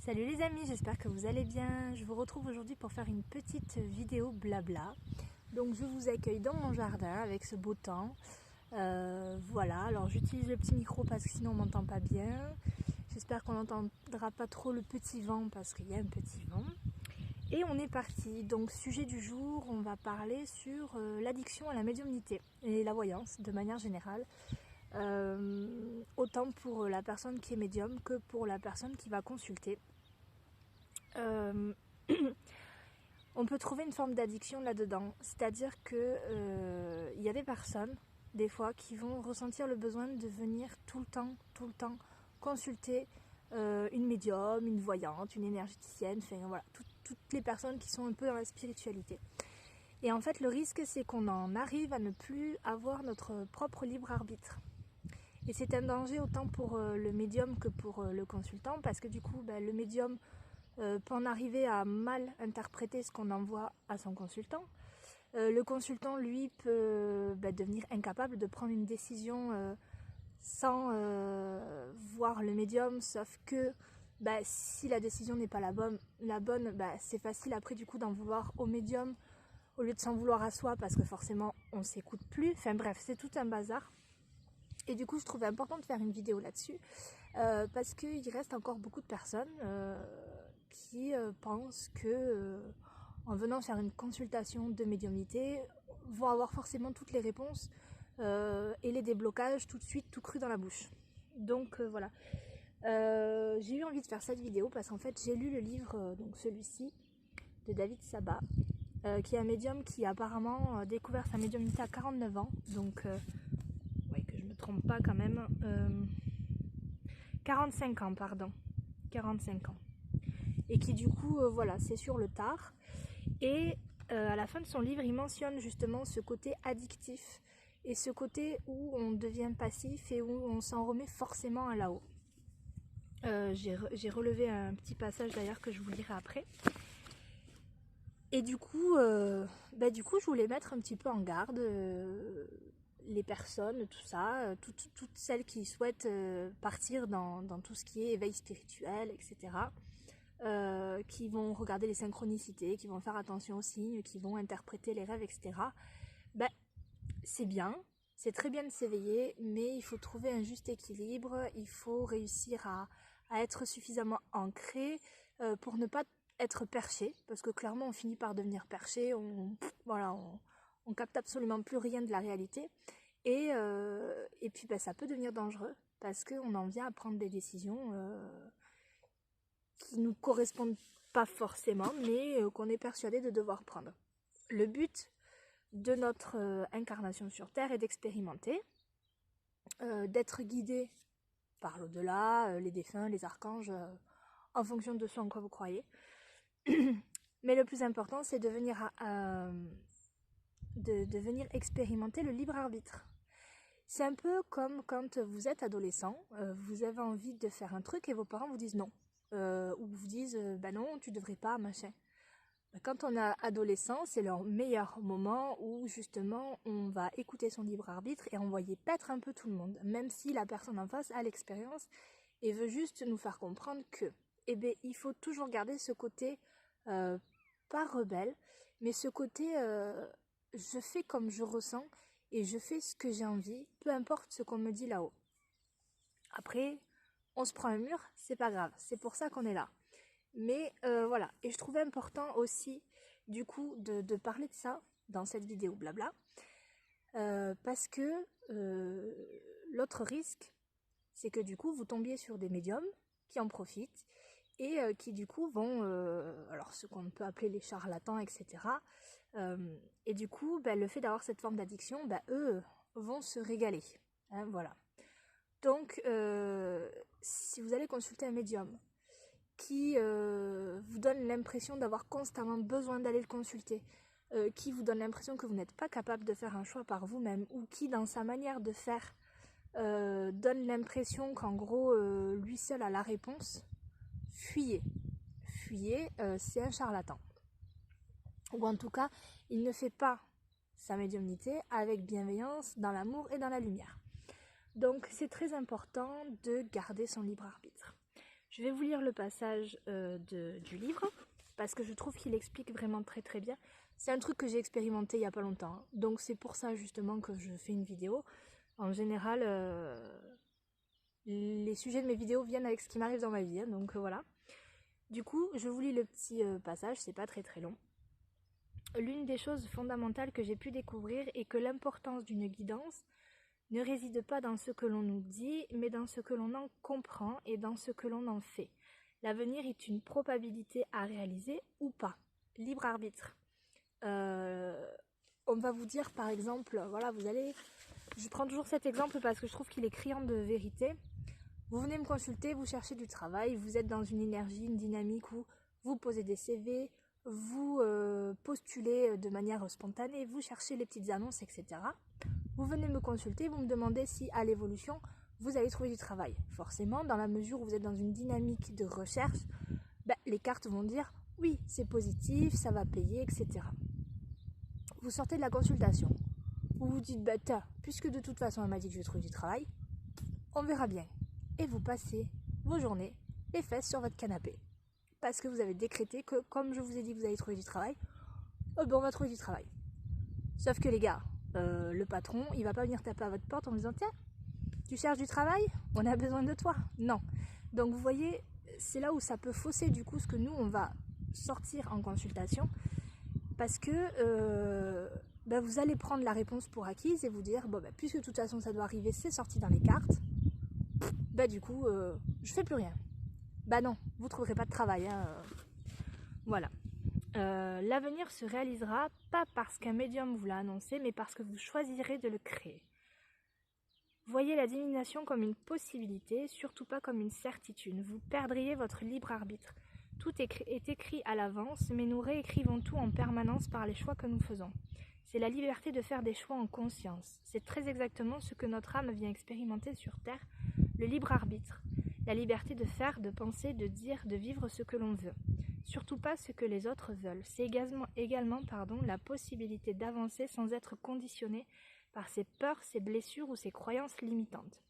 Salut les amis, j'espère que vous allez bien. Je vous retrouve aujourd'hui pour faire une petite vidéo blabla. Donc je vous accueille dans mon jardin avec ce beau temps. Voilà, alors j'utilise le petit micro parce que sinon on m'entend pas bien. J'espère qu'on n'entendra pas trop le petit vent parce qu'il y a un petit vent. Et on est parti. Donc sujet du jour, on va parler sur l'addiction à la médiumnité et la voyance de manière générale. Autant pour la personne qui est médium que pour la personne qui va consulter. On peut trouver une forme d'addiction là-dedans, c'est-à-dire que y a des personnes, des fois, qui vont ressentir le besoin de venir tout le temps consulter une médium, une voyante, une énergéticienne, enfin voilà, toutes les personnes qui sont un peu dans la spiritualité. Et en fait, le risque, c'est qu'on en arrive à ne plus avoir notre propre libre arbitre. Et c'est un danger autant pour le médium que pour le consultant, parce que du coup, le médium peut en arriver à mal interpréter ce qu'on envoie à son consultant. Le consultant, lui, peut devenir incapable de prendre une décision sans voir le médium, sauf que si la décision n'est pas la bonne, c'est facile après du coup d'en vouloir au médium au lieu de s'en vouloir à soi parce que forcément on ne s'écoute plus. Enfin bref, c'est tout un bazar. Et du coup, je trouvais important de faire une vidéo là-dessus parce qu'il reste encore beaucoup de personnes qui pensent que en venant faire une consultation de médiumnité, vont avoir forcément toutes les réponses et les déblocages tout de suite, tout cru dans la bouche. Donc voilà. J'ai eu envie de faire cette vidéo parce qu'en fait, j'ai lu le livre, donc celui-ci, de David Sabat, qui est un médium qui a apparemment découvert sa médiumnité à 49 ans. Donc que je me trompe pas quand même, 45 ans, pardon, 45 ans. Et qui du coup, voilà, c'est sur le tard. Et à la fin de son livre, il mentionne justement ce côté addictif et ce côté où on devient passif et où on s'en remet forcément à là-haut. J'ai relevé un petit passage d'ailleurs que je vous lirai après. Et du coup, je voulais mettre un petit peu en garde les personnes, tout ça, toutes celles qui souhaitent partir dans tout ce qui est éveil spirituel, etc. Qui vont regarder les synchronicités, qui vont faire attention aux signes, qui vont interpréter les rêves, etc. C'est bien, c'est très bien de s'éveiller, mais il faut trouver un juste équilibre, il faut réussir à être suffisamment ancré pour ne pas être perché, parce que clairement on finit par devenir perché, on capte absolument plus rien de la réalité, et puis ça peut devenir dangereux, parce qu'on en vient à prendre des décisions qui ne nous correspondent pas forcément, mais qu'on est persuadé de devoir prendre. Le but de notre incarnation sur Terre est d'expérimenter, d'être guidé par l'au-delà, les défunts, les archanges, en fonction de ce en quoi vous croyez. Mais le plus important, c'est de venir, de venir expérimenter le libre arbitre. C'est un peu comme quand vous êtes adolescent, vous avez envie de faire un truc et vos parents vous disent non. Ou vous disent non, tu devrais pas, machin. Quand on est adolescent, c'est le meilleur moment où justement on va écouter son libre arbitre et envoyer paître un peu tout le monde, même si la personne en face a l'expérience et veut juste nous faire comprendre que, il faut toujours garder ce côté pas rebelle, mais ce côté je fais comme je ressens et je fais ce que j'ai envie, peu importe ce qu'on me dit là-haut. Après, on se prend un mur, c'est pas grave, c'est pour ça qu'on est là. Mais voilà, et je trouvais important aussi, du coup, de parler de ça dans cette vidéo blabla, parce que l'autre risque, c'est que du coup, vous tombiez sur des médiums qui en profitent et qui du coup vont, alors ce qu'on peut appeler les charlatans, etc. Et du coup, le fait d'avoir cette forme d'addiction, eux vont se régaler. Hein, voilà. Donc, si vous allez consulter un médium qui vous donne l'impression d'avoir constamment besoin d'aller le consulter, qui vous donne l'impression que vous n'êtes pas capable de faire un choix par vous-même, ou qui, dans sa manière de faire, donne l'impression qu'en gros, lui seul a la réponse, fuyez. Fuyez, c'est un charlatan. Ou en tout cas, il ne fait pas sa médiumnité avec bienveillance, dans l'amour et dans la lumière. Donc c'est très important de garder son libre arbitre. Je vais vous lire le passage du livre, parce que je trouve qu'il explique vraiment très très bien. C'est un truc que j'ai expérimenté il n'y a pas longtemps, hein. Donc c'est pour ça justement que je fais une vidéo. En général, les sujets de mes vidéos viennent avec ce qui m'arrive dans ma vie, hein, donc voilà. Du coup, je vous lis le petit passage, c'est pas très très long. L'une des choses fondamentales que j'ai pu découvrir est que l'importance d'une guidance ne réside pas dans ce que l'on nous dit, mais dans ce que l'on en comprend et dans ce que l'on en fait. L'avenir est une probabilité à réaliser ou pas. Libre arbitre. On va vous dire par exemple, voilà, vous allez... Je prends toujours cet exemple parce que je trouve qu'il est criant de vérité. Vous venez me consulter, vous cherchez du travail, vous êtes dans une énergie, une dynamique où vous posez des CV, vous postulez de manière spontanée, vous cherchez les petites annonces, etc. Vous venez me consulter, vous me demandez si à l'évolution, vous allez trouver du travail. Forcément, dans la mesure où vous êtes dans une dynamique de recherche, les cartes vont dire oui, c'est positif, ça va payer, etc. Vous sortez de la consultation. Vous vous dites, puisque de toute façon elle m'a dit que je vais trouver du travail, on verra bien. Et vous passez vos journées les fesses sur votre canapé. Parce que vous avez décrété que, comme je vous ai dit que vous allez trouver du travail, on va trouver du travail. Sauf que les gars, le patron, il va pas venir taper à votre porte en vous disant, tiens, tu cherches du travail? On a besoin de toi. Non. Donc vous voyez, c'est là où ça peut fausser du coup ce que nous, on va sortir en consultation. Parce que vous allez prendre la réponse pour acquise et vous dire, puisque de toute façon ça doit arriver, c'est sorti dans les cartes, du coup, je fais plus rien. Non, vous trouverez pas de travail. Hein. Voilà. L'avenir se réalisera pas parce qu'un médium vous l'a annoncé, mais parce que vous choisirez de le créer. Voyez la divination comme une possibilité, surtout pas comme une certitude. Vous perdriez votre libre arbitre. Tout est écrit à l'avance, mais nous réécrivons tout en permanence par les choix que nous faisons. C'est la liberté de faire des choix en conscience. C'est très exactement ce que notre âme vient expérimenter sur Terre, le libre arbitre. La liberté de faire, de penser, de dire, de vivre ce que l'on veut. Surtout pas ce que les autres veulent. C'est également la possibilité d'avancer sans être conditionné par ses peurs, ses blessures ou ses croyances limitantes.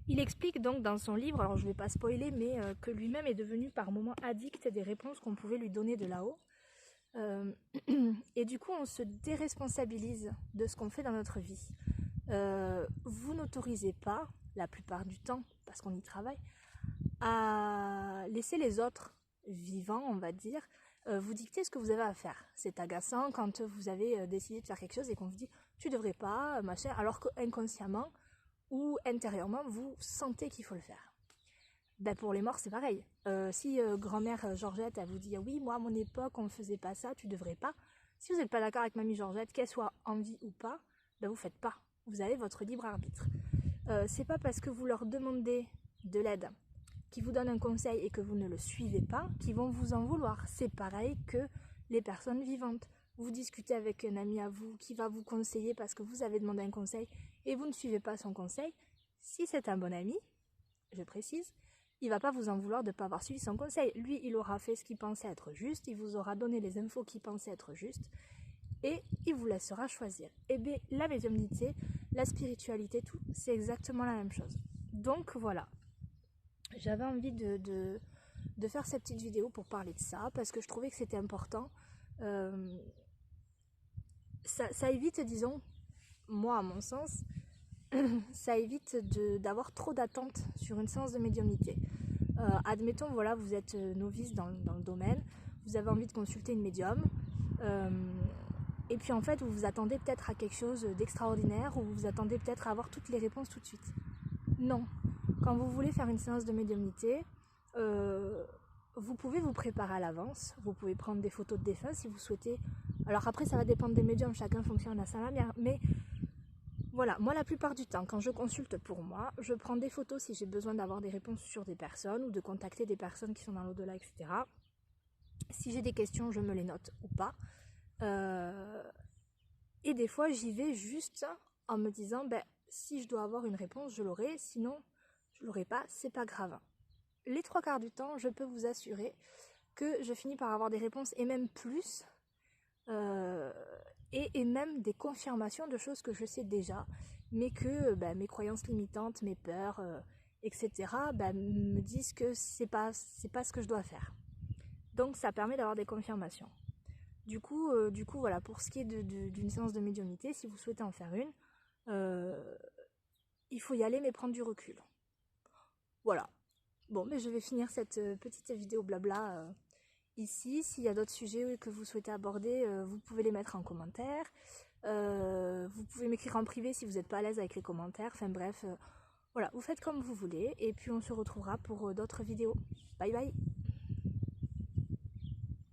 Il explique donc dans son livre, alors je ne vais pas spoiler, mais que lui-même est devenu par moments addict des réponses qu'on pouvait lui donner de là-haut. Et du coup, on se déresponsabilise de ce qu'on fait dans notre vie. Vous n'autorisez pas, la plupart du temps, parce qu'on y travaille, à laisser les autres vivants, on va dire, vous dicter ce que vous avez à faire. C'est agaçant quand vous avez décidé de faire quelque chose et qu'on vous dit « tu devrais pas, machin », alors qu'inconsciemment ou intérieurement, vous sentez qu'il faut le faire. Pour les morts, c'est pareil. Si grand-mère Georgette, elle vous dit « oui, moi, à mon époque, on ne faisait pas ça, tu devrais pas », si vous n'êtes pas d'accord avec mamie Georgette, qu'elle soit en vie ou pas, vous faites pas. Vous avez votre libre arbitre. C'est pas parce que vous leur demandez de l'aide, qui vous donnent un conseil et que vous ne le suivez pas, qu'ils vont vous en vouloir. C'est pareil que les personnes vivantes. Vous discutez avec un ami à vous qui va vous conseiller parce que vous avez demandé un conseil et vous ne suivez pas son conseil. Si c'est un bon ami, je précise, il va pas vous en vouloir de ne pas avoir suivi son conseil. Lui, il aura fait ce qu'il pensait être juste, il vous aura donné les infos qu'il pensait être justes et il vous laissera choisir. Et bien, la médiumnité, la spiritualité, tout, c'est exactement la même chose. Donc voilà. J'avais envie de faire cette petite vidéo pour parler de ça, parce que je trouvais que c'était important. Ça évite, disons, moi à mon sens, ça évite d'avoir trop d'attentes sur une séance de médiumnité. Admettons, voilà, vous êtes novice dans le domaine, vous avez envie de consulter une médium, et puis en fait, vous vous attendez peut-être à quelque chose d'extraordinaire, ou vous vous attendez peut-être à avoir toutes les réponses tout de suite. Non. Quand vous voulez faire une séance de médiumnité, vous pouvez vous préparer à l'avance, vous pouvez prendre des photos de défunts si vous souhaitez. Alors après, ça va dépendre des médiums, chacun fonctionne à sa manière, mais voilà, moi la plupart du temps, quand je consulte pour moi, je prends des photos si j'ai besoin d'avoir des réponses sur des personnes ou de contacter des personnes qui sont dans l'au-delà, etc. Si j'ai des questions, je me les note ou pas. Et des fois, j'y vais juste en me disant, si je dois avoir une réponse, je l'aurai, sinon je l'aurai pas, c'est pas grave. Les 3/4 du temps, je peux vous assurer que je finis par avoir des réponses et même plus, et même des confirmations de choses que je sais déjà, mais que mes croyances limitantes, mes peurs, etc., me disent que c'est pas ce que je dois faire. Donc ça permet d'avoir des confirmations. Du coup, voilà, pour ce qui est d'une séance de médiumnité, si vous souhaitez en faire une, il faut y aller mais prendre du recul. Voilà. Bon, mais je vais finir cette petite vidéo blabla ici. S'il y a d'autres sujets que vous souhaitez aborder, vous pouvez les mettre en commentaire. Vous pouvez m'écrire en privé si vous n'êtes pas à l'aise avec les commentaires. Enfin bref, voilà, vous faites comme vous voulez. Et puis on se retrouvera pour d'autres vidéos. Bye bye!